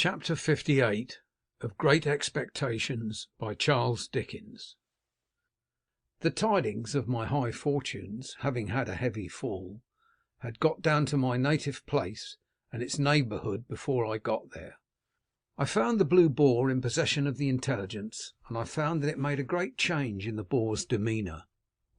Chapter 58 of Great Expectations, by Charles Dickens. The tidings of my high fortunes, having had a heavy fall, had got down to my native place and its neighbourhood before I got there. I found the Blue Boar in possession of the intelligence, and I found that it made a great change in the Boar's demeanour.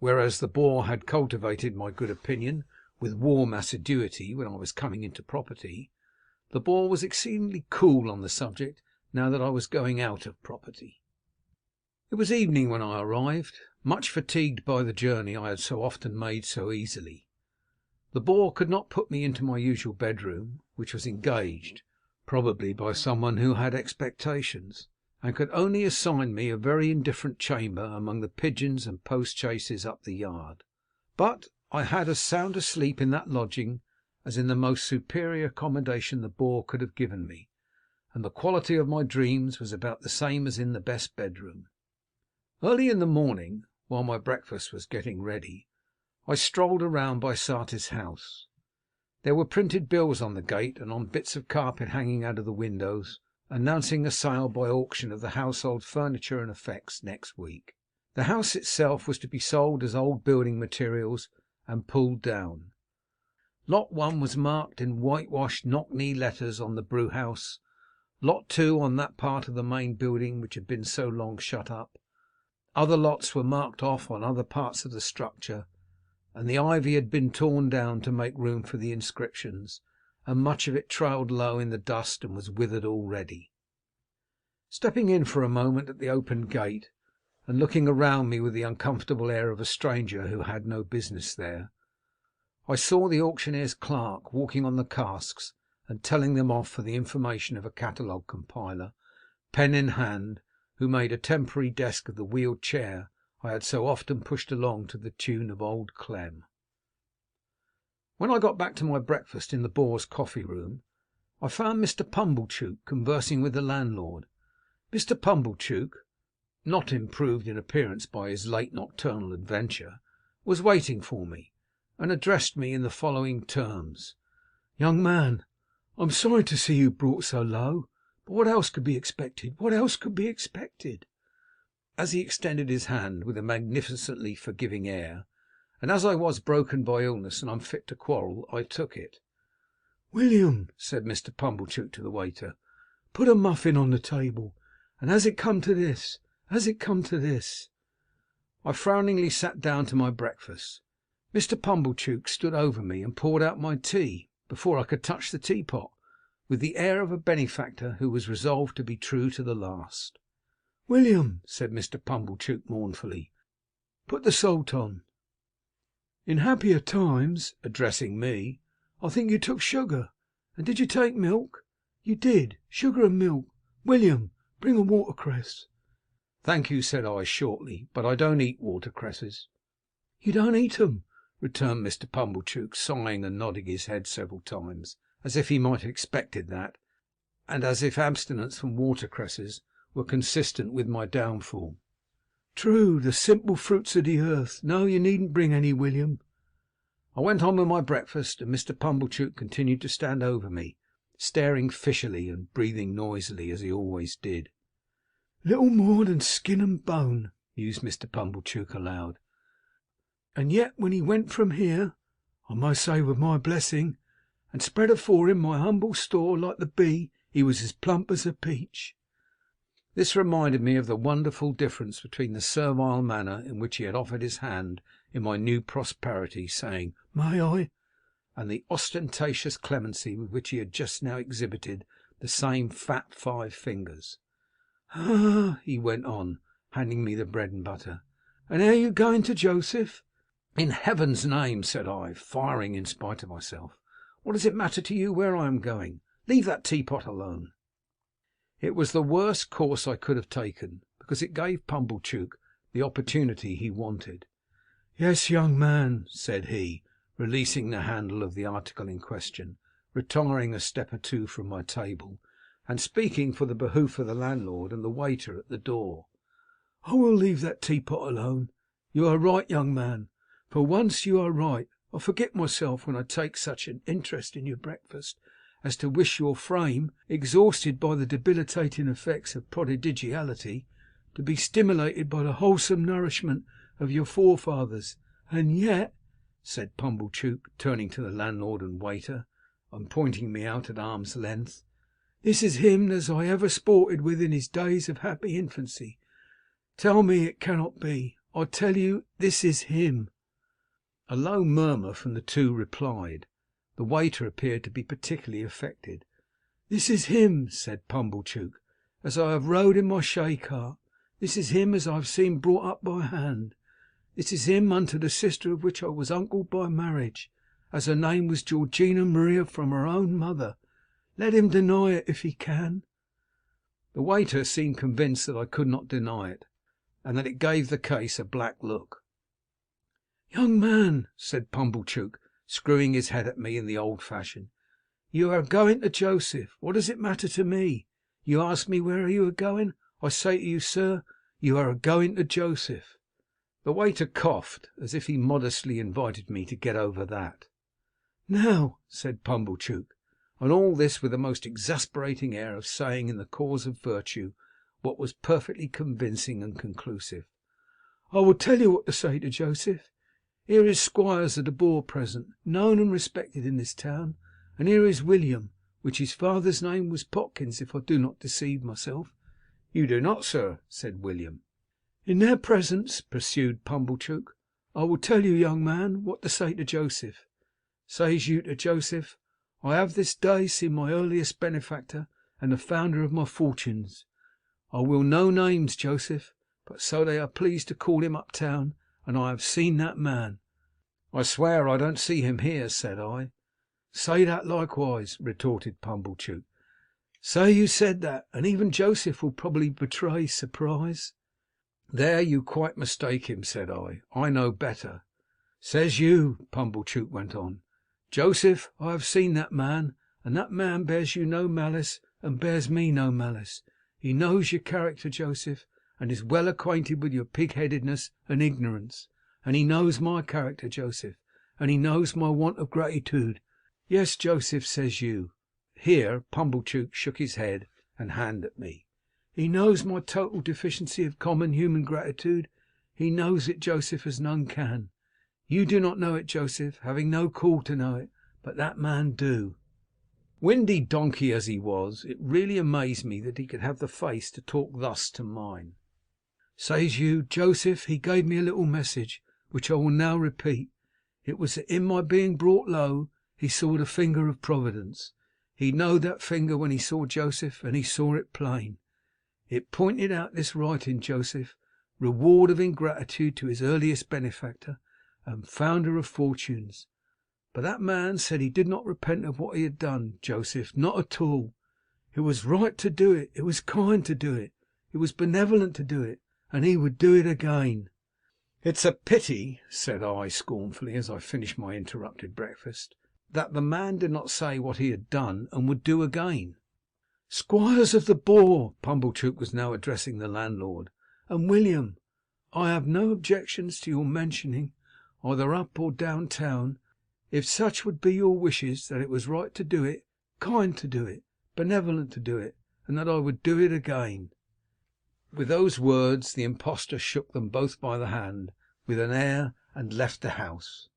Whereas the Boar had cultivated my good opinion with warm assiduity when I was coming into property, the Boar was exceedingly cool on the subject now that I was going out of property. It was evening when I arrived, much fatigued by the journey I had so often made so easily. The Boar could not put me into my usual bedroom, which was engaged, probably by someone who had expectations, and could only assign me a very indifferent chamber among the pigeons and post chaises up the yard. But I had as sound a sleep in that lodging as in the most superior accommodation the Boar could have given me, and the quality of my dreams was about the same as in the best bedroom. Early in the morning, while my breakfast was getting ready, I strolled around by Satis house. There were printed bills on the gate and on bits of carpet hanging out of the windows, announcing a sale by auction of the household furniture and effects next week. The house itself was to be sold as old building materials and pulled down. Lot 1 was marked in whitewashed knock-knee letters on the brew house, Lot 2 on that part of the main building which had been so long shut up. Other lots were marked off on other parts of the structure, and the ivy had been torn down to make room for the inscriptions, and much of it trailed low in the dust and was withered already. Stepping in for a moment at the open gate, and looking around me with the uncomfortable air of a stranger who had no business there, I saw the auctioneer's clerk walking on the casks and telling them off for the information of a catalogue compiler, pen in hand, who made a temporary desk of the wheeled chair I had so often pushed along to the tune of Old Clem. When I got back to my breakfast in the Boar's coffee room, I found Mr. Pumblechook conversing with the landlord. Mr. Pumblechook, not improved in appearance by his late nocturnal adventure, was waiting for me, and addressed me in the following terms: "Young man, I'm sorry to see you brought so low, but what else could be expected? What else could be expected?" As he extended his hand with a magnificently forgiving air, and as I was broken by illness and unfit to quarrel, I took it. "William," said Mr. Pumblechook to the waiter, "put a muffin on the table. And has it come to this? Has it come to this?" I frowningly sat down to my breakfast. Mr. Pumblechook stood over me and poured out my tea, before I could touch the teapot, with the air of a benefactor who was resolved to be true to the last. "William," said Mr. Pumblechook mournfully, "put the salt on. In happier times," addressing me, "I think you took sugar. And did you take milk? You did, sugar and milk. William, bring a watercress." "Thank you," said I shortly, "but I don't eat watercresses." "You don't eat 'em?" returned Mr. Pumblechook, sighing and nodding his head several times, as if he might have expected that, and as if abstinence from watercresses were consistent with my downfall. "True, the simple fruits of the earth. No, you needn't bring any, William." I went on with my breakfast, and Mr. Pumblechook continued to stand over me, staring fishily and breathing noisily, as he always did. "Little more than skin and bone," mused Mr. Pumblechook aloud. "And yet when he went from here, I may say with my blessing, and spread afore him my humble store like the bee, he was as plump as a peach." This reminded me of the wonderful difference between the servile manner in which he had offered his hand in my new prosperity, saying, "May I?" and the ostentatious clemency with which he had just now exhibited the same fat 5 fingers. "Ah," he went on, handing me the bread and butter, "and are you going to Joseph?" "In heaven's name," said I, firing in spite of myself, "what does it matter to you where I am going? Leave that teapot alone." It was the worst course I could have taken, because it gave Pumblechook the opportunity he wanted. "Yes, young man," said he, releasing the handle of the article in question, retiring a step or two from my table, and speaking for the behoof of the landlord and the waiter at the door, "I will leave that teapot alone. You are right, young man. For once you are right. I forget myself when I take such an interest in your breakfast, as to wish your frame, exhausted by the debilitating effects of prodigality, to be stimulated by the wholesome nourishment of your forefathers. And yet," said Pumblechook, turning to the landlord and waiter, and pointing me out at arm's length, "this is him as I ever sported with in his days of happy infancy. Tell me it cannot be. I tell you this is him." A low murmur from the two replied. The waiter appeared to be particularly affected. "This is him," said Pumblechook, "as I have rode in my shay cart. This is him as I have seen brought up by hand. This is him unto the sister of which I was uncle by marriage, as her name was Georgina Maria from her own mother. Let him deny it if he can." The waiter seemed convinced that I could not deny it, and that it gave the case a black look. "Young man," said Pumblechook, screwing his head at me in the old fashion, "you are going to Joseph. What does it matter to me? You ask me where you are going. I say to you, sir, you are going to Joseph." The waiter coughed, as if he modestly invited me to get over that. "Now," said Pumblechook, and all this with a most exasperating air of saying in the cause of virtue what was perfectly convincing and conclusive, "I will tell you what to say to Joseph. Here is Squires of the Boar present, known and respected in this town, and here is William, which his father's name was Potkins, if I do not deceive myself." "You do not, sir," said William. "In their presence," pursued Pumblechook, "I will tell you, young man, what to say to Joseph. Says you to Joseph, I have this day seen my earliest benefactor and the founder of my fortunes. I will no names, Joseph, but so they are pleased to call him uptown, and I have seen that man." "I swear I don't see him here," said I. "Say that likewise," retorted Pumblechook. "Say you said that, and even Joseph will probably betray surprise." "There you quite mistake him," said I. "I know better." "Says you," Pumblechook went on, "Joseph, I have seen that man, and that man bears you no malice, and bears me no malice. He knows your character, Joseph, and is well acquainted with your pig-headedness and ignorance. And he knows my character, Joseph, and he knows my want of gratitude. Yes, Joseph, says you." Here Pumblechook shook his head and hand at me. "He knows my total deficiency of common human gratitude. He knows it, Joseph, as none can. You do not know it, Joseph, having no call to know it, but that man do." Windy donkey as he was, it really amazed me that he could have the face to talk thus to mine. "Says you, Joseph, he gave me a little message, which I will now repeat. It was that in my being brought low, he saw the finger of Providence. He knowed that finger when he saw Joseph, and he saw it plain. It pointed out this writing, Joseph, reward of ingratitude to his earliest benefactor and founder of fortunes. But that man said he did not repent of what he had done, Joseph, not at all. It was right to do it, it was kind to do it, it was benevolent to do it, and he would do it again." "It's a pity," said I scornfully, as I finished my interrupted breakfast, "that the man did not say what he had done and would do again." "Squires of the Boar," Pumblechook was now addressing the landlord, "and William, I have no objections to your mentioning, either up or down town, if such would be your wishes, that it was right to do it, kind to do it, benevolent to do it, and that I would do it again." With those words the impostor shook them both by the hand with an air and left the house,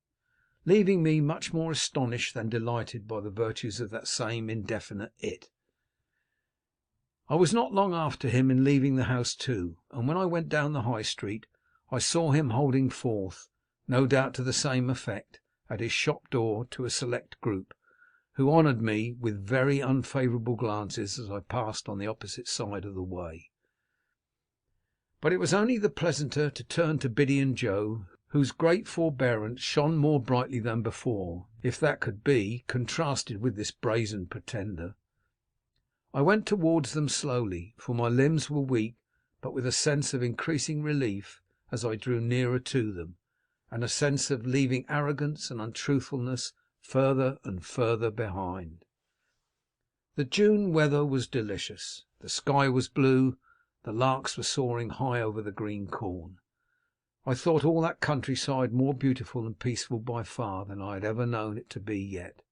leaving me much more astonished than delighted by the virtues of that same indefinite it. I was not long after him in leaving the house too, and when I went down the High Street I saw him holding forth, no doubt to the same effect, at his shop door to a select group, who honoured me with very unfavourable glances as I passed on the opposite side of the way. But it was only the pleasanter to turn to Biddy and Joe, whose great forbearance shone more brightly than before, if that could be, contrasted with this brazen pretender. I went towards them slowly, for my limbs were weak, but with a sense of increasing relief as I drew nearer to them, and a sense of leaving arrogance and untruthfulness further and further behind. The June weather was delicious. The sky was blue. The larks were soaring high over the green corn. I thought all that countryside more beautiful and peaceful by far than I had ever known it to be yet.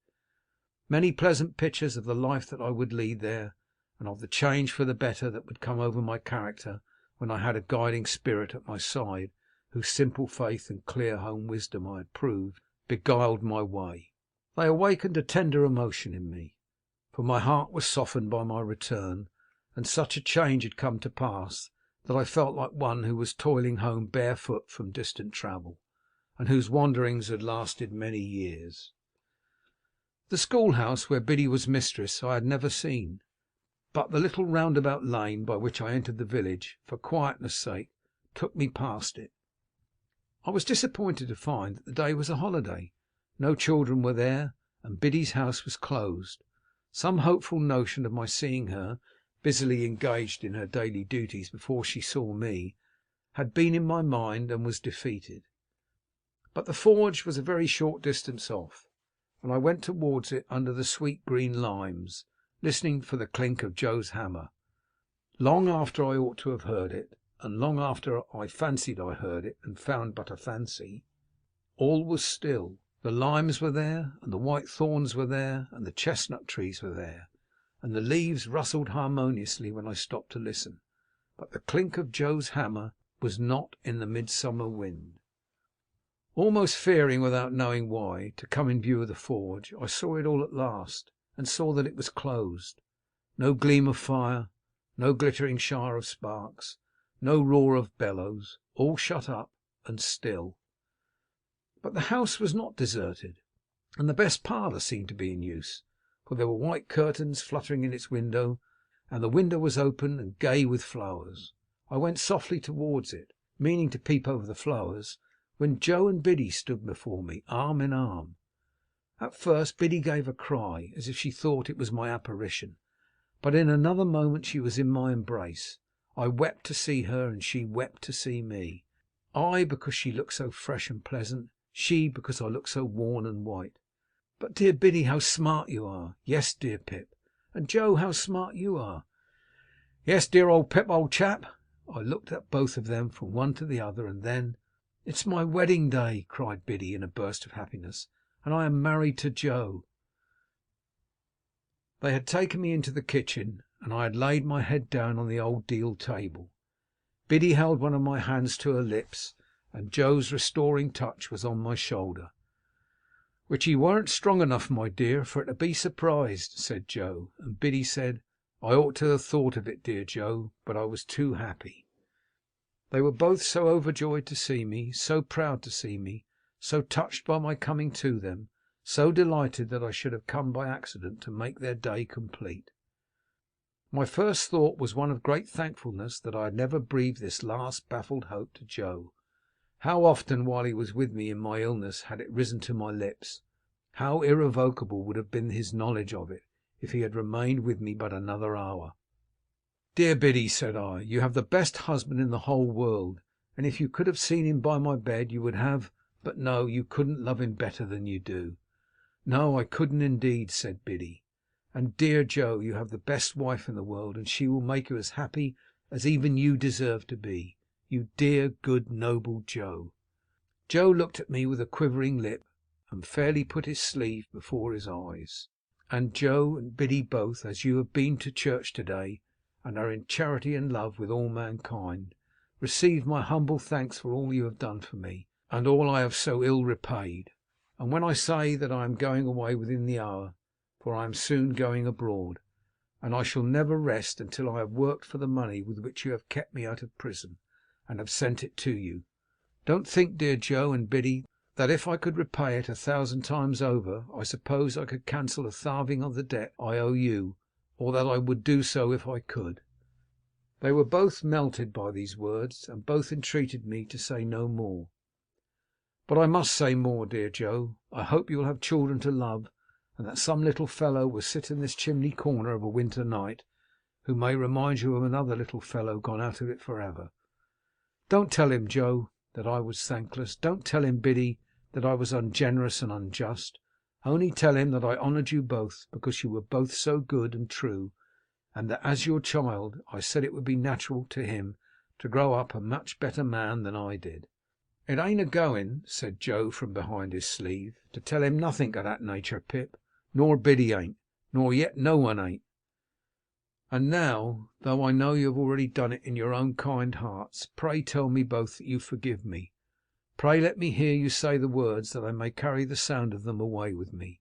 Many pleasant pictures of the life that I would lead there, and of the change for the better that would come over my character when I had a guiding spirit at my side, whose simple faith and clear home wisdom I had proved, beguiled my way. They awakened a tender emotion in me, for my heart was softened by my return, and such a change had come to pass that I felt like one who was toiling home barefoot from distant travel, and whose wanderings had lasted many years. The schoolhouse where Biddy was mistress I had never seen, but the little roundabout lane by which I entered the village, for quietness' sake, took me past it. I was disappointed to find that the day was a holiday. No children were there, and Biddy's house was closed. Some hopeful notion of my seeing her, busily engaged in her daily duties before she saw me, had been in my mind and was defeated. But the forge was a very short distance off, and I went towards it under the sweet green limes, listening for the clink of Joe's hammer. Long after I ought to have heard it, and long after I fancied I heard it and found but a fancy, all was still. The limes were there, and the white thorns were there, and the chestnut trees were there, and the leaves rustled harmoniously when I stopped to listen, but the clink of Joe's hammer was not in the midsummer wind. Almost fearing, without knowing why, to come in view of the forge, I saw it all at last, and saw that it was closed. No gleam of fire, no glittering shower of sparks, no roar of bellows, all shut up and still. But the house was not deserted, and the best parlour seemed to be in use, for there were white curtains fluttering in its window, and the window was open and gay with flowers. I went softly towards it, meaning to peep over the flowers, when Joe and Biddy stood before me, arm in arm. At first Biddy gave a cry, as if she thought it was my apparition, but in another moment she was in my embrace. I wept to see her, and she wept to see me. I, because she looked so fresh and pleasant; she, because I looked so worn and white. "But, dear Biddy, how smart you are!" "Yes, dear Pip." "And Joe, how smart you are!" "Yes, dear old Pip, old chap." I looked at both of them, from one to the other, and then, "It's my wedding day," cried Biddy in a burst of happiness, "and I am married to Joe." They had taken me into the kitchen, and I had laid my head down on the old deal table. Biddy held one of my hands to her lips, and Joe's restoring touch was on my shoulder. "Which he weren't strong enough, my dear, for to be surprised," said Joe. And Biddy said, "I ought to have thought of it, dear Joe, but I was too happy." They were both so overjoyed to see me, so proud to see me, so touched by my coming to them, so delighted that I should have come by accident to make their day complete. My first thought was one of great thankfulness that I had never breathed this last baffled hope to Joe. How often while he was with me in my illness had it risen to my lips! How irrevocable would have been his knowledge of it, if he had remained with me but another hour! "Dear Biddy," said I, "you have the best husband in the whole world, and if you could have seen him by my bed, you would have but no, you couldn't love him better than you do." "No, I couldn't indeed," said Biddy. "And dear Joe, you have the best wife in the world, and she will make you as happy as even you deserve to be. You dear, good, noble Joe." Joe looked at me with a quivering lip, and fairly put his sleeve before his eyes. "And Joe and Biddy both, as you have been to church today, and are in charity and love with all mankind, receive my humble thanks for all you have done for me, and all I have so ill repaid. And when I say that I am going away within the hour, for I am soon going abroad, and I shall never rest until I have worked for the money with which you have kept me out of prison, and have sent it to you, don't think, dear Joe and Biddy, that if I could repay it 1,000 times over, I suppose I could cancel a farthing of the debt I owe you, or that I would do so if I could." They were both melted by these words, and both entreated me to say no more. "But I must say more, dear Joe. I hope you will have children to love, and that some little fellow will sit in this chimney corner of a winter night, who may remind you of another little fellow gone out of it for ever. Don't tell him, Joe, that I was thankless. Don't tell him, Biddy, that I was ungenerous and unjust. Only tell him that I honoured you both, because you were both so good and true, and that as your child I said it would be natural to him to grow up a much better man than I did." "It ain't a going," said Joe from behind his sleeve, "to tell him nothing of that nature, Pip. nor Biddy ain't, nor yet no one ain't. And now, though I know you have already done it in your own kind hearts, pray tell me both that you forgive me. Pray let me hear you say the words, that I may carry the sound of them away with me,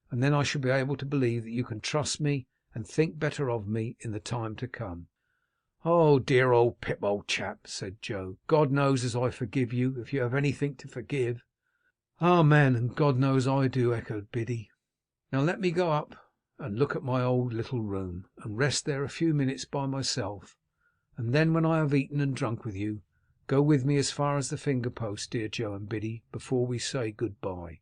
and then I shall be able to believe that you can trust me and think better of me in the time to come." "Oh, dear old Pip, old chap," said Joe, "God knows as I forgive you, if you have anything to forgive." "Amen, and God knows I do," echoed Biddy. "Now let me go up and look at my old little room, and rest there a few minutes by myself, and then, when I have eaten and drunk with you, go with me as far as the finger post, dear Joe and Biddy, before we say good-bye."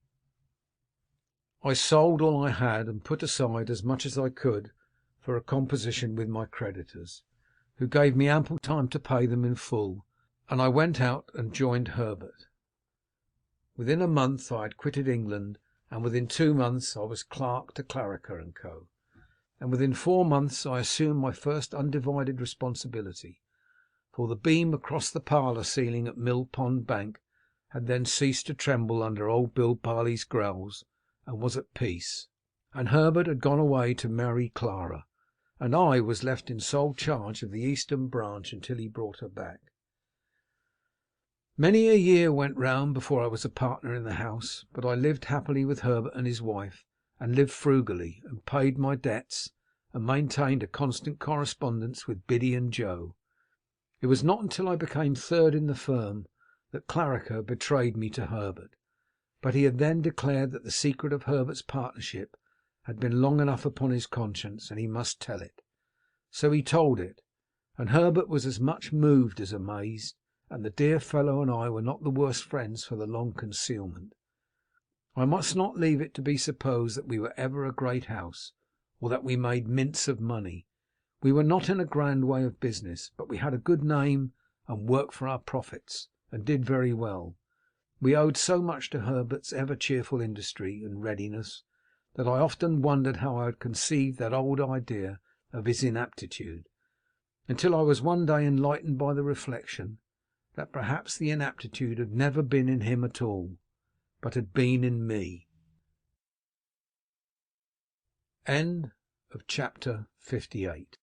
I sold all I had, and put aside as much as I could for a composition with my creditors, who gave me ample time to pay them in full, and I went out and joined Herbert. Within a month I had quitted England, and within 2 months I was clerk to Clarriker and Co., and within 4 months I assumed my first undivided responsibility, for the beam across the parlour ceiling at Mill Pond Bank had then ceased to tremble under old Bill Barley's growls, and was at peace, and Herbert had gone away to marry Clara, and I was left in sole charge of the eastern branch until he brought her back. Many a year went round before I was a partner in the house, but I lived happily with Herbert and his wife, and lived frugally, and paid my debts, and maintained a constant correspondence with Biddy and Joe. It was not until I became third in the firm that Clarriker betrayed me to Herbert, but he had then declared that the secret of Herbert's partnership had been long enough upon his conscience, and he must tell it. So he told it, and Herbert was as much moved as amazed, and the dear fellow and I were not the worse friends for the long concealment. I must not leave it to be supposed that we were ever a great house, or that we made mince of money. We were not in a grand way of business, but we had a good name and worked for our profits, and did very well. We owed so much to Herbert's ever cheerful industry and readiness, that I often wondered how I had conceived that old idea of his inaptitude, until I was one day enlightened by the reflection that perhaps the inaptitude had never been in him at all, but had been in me. End of chapter 58.